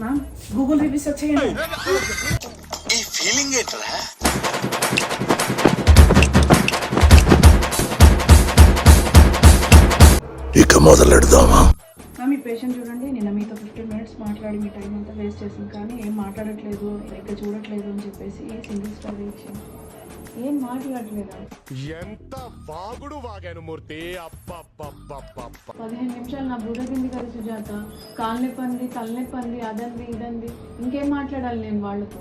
Ma'am Google reviews వచ్చేయండి. ఈ feeling ఏంట్రా? ఇక మొదలెడదామా? మ్యామ్ ఈ పేషెంట్ చూడండి, నిన్న మీతో 15 minutes మాట్లాడి మీ టైం అంతా వేస్ట్ చేసింది, కానీ ఏం మాట్లాడట్లేదు, ఇక్కడ చూడట్లేదు అని చెప్పేసి సింగిల్ స్టార్ ఇచ్చాను. ఏం మాట్లాడట్లేదా? ఎంత వాగుడు వాగాను మూర్తి. 15 నిమిషాలు నా బుర్ర కింది కదా సుజాత. కాళ్ళనొప్పంది, తలనొప్పంది, అదంది ఇదంది, ఇంకేం మాట్లాడాలి నేను వాళ్ళతో?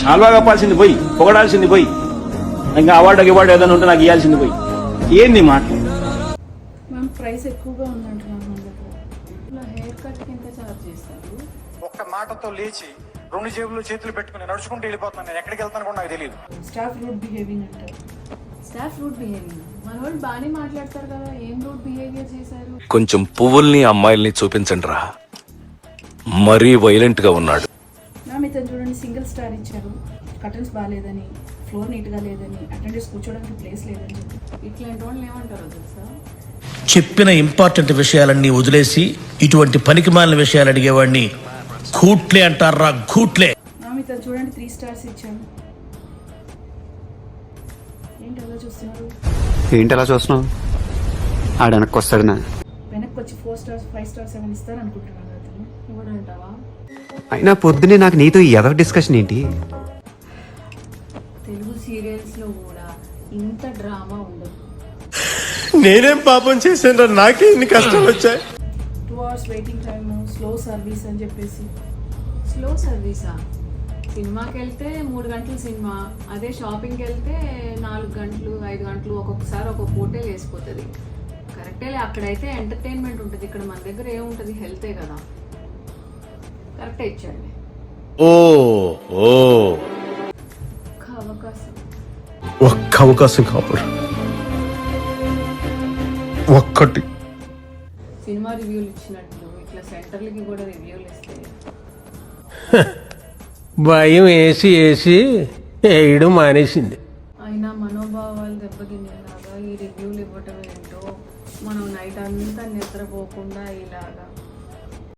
షాల్వా కప్పాల్సింది పోయి, పొగడాల్సింది పోయి, ఇంకా అవార్డు ఏదైనా ఉంటే నాకు ఇవ్వాల్సింది పోయి. ఏంది మాట? మ్యామ్ ప్రైస్ ఎక్కువగా ఉందంటున్నాను మన దగ్గర. ఇలా హెయిర్ కట్కి ఎంత ఛార్జ్ చేస్తారు? ఒక్క మాటతో లేచి 2 జేబులు చేతులు పెట్టుకుని నడుచుకుంటూ వెళ్ళిపోతున్నాను. నేను ఎక్కడికి వెళ్తాను కూడా నాకు తెలియదు. స్టాఫ్ రూట్ బిహేవింగ్ అంటారు. Staff route behaving? మన వాళ్ళు బాగానే మాట్లాడతారు కదా, ఏం రూట్ బిహేవియర్ చేశారు? కొంచెం పువ్వుల్ని అమ్మాయిల్ని చూపించండి రా, మరీ వైలెంట్ గా ఉన్నాడు. మ్యామ్ ఇతను చూడండి, సింగిల్ స్టార్ ఇచ్చారు. కర్టన్స్ బాగాలేదని, ఫ్లోర్ నీట్గా లేదని, అటెండర్స్ కూర్చోడానికి ప్లేస్ లేదని చెప్పి. ఇట్లాంటి వాళ్ళు ఏమంటారో తెలుసా? చెప్పిన ఇంపార్టెంట్ విషయాలన్నీ వదిలేసి ఇటువంటి పనికిమాలిన విషయాలు అడిగేవాడిని కూట్లే అంటారా, కూట్లే. మ్యామ్ ఇతను చూడండి 3 stars ఇచ్చాను. ఏంటి అలా చూస్తున్నారు? ఏంటి అలా చూస్తున్నావు? ఆడ వెనక్కి వస్తాడు నా వెనక్కి వచ్చి 4 stars 5 stars 7 ఇస్తారు అనుకుంటున్నాను. అతను ఇవ్వడంటావా? అయినా పొద్దునే నాకు నీతో ఈ ఎదవ డిస్కషన్ ఏంటి? తెలుగు సీరియల్స్లో కూడా ఇంత డ్రామా ఉండదు. నేనేం పాపం చేశాను, నాకే ఇన్ని కష్టాలు వచ్చాయి. 2 hours waiting time, slow service అని చెప్పేసి. స్లో సర్వీసా? సినిమాకి వెళ్తే 3 గంటల సినిమా, అదే షాపింగ్కి వెళ్తే 4 గంటలు 5 గంటలు, ఒక్కొక్కసారి ఒక్కొక్క హోటల్ వేసిపోతుంది. కరెక్టే, అక్కడైతే ఎంటర్టైన్మెంట్ ఉంటుంది, ఇక్కడ మన దగ్గర ఏముంటుంది, హెల్తే కదా. కరెక్టే ఇచ్చండి. ఒక్క అవకాశం కావాలి, ఒక్కటి. సినిమా రివ్యూలు ఇచ్చినట్లు ఇట్లా సెంటర్లకి కూడా రివ్యూలు ఇస్తే భయం వేసి వేయడం మానేసింది. అయినా మనోభావాలు దెబ్బతినేలాగా ఈ రివ్యూలు ఇవ్వటం ఏంటో, మనం నైట్ అంతా నిద్రపోకుండా ఇలాగా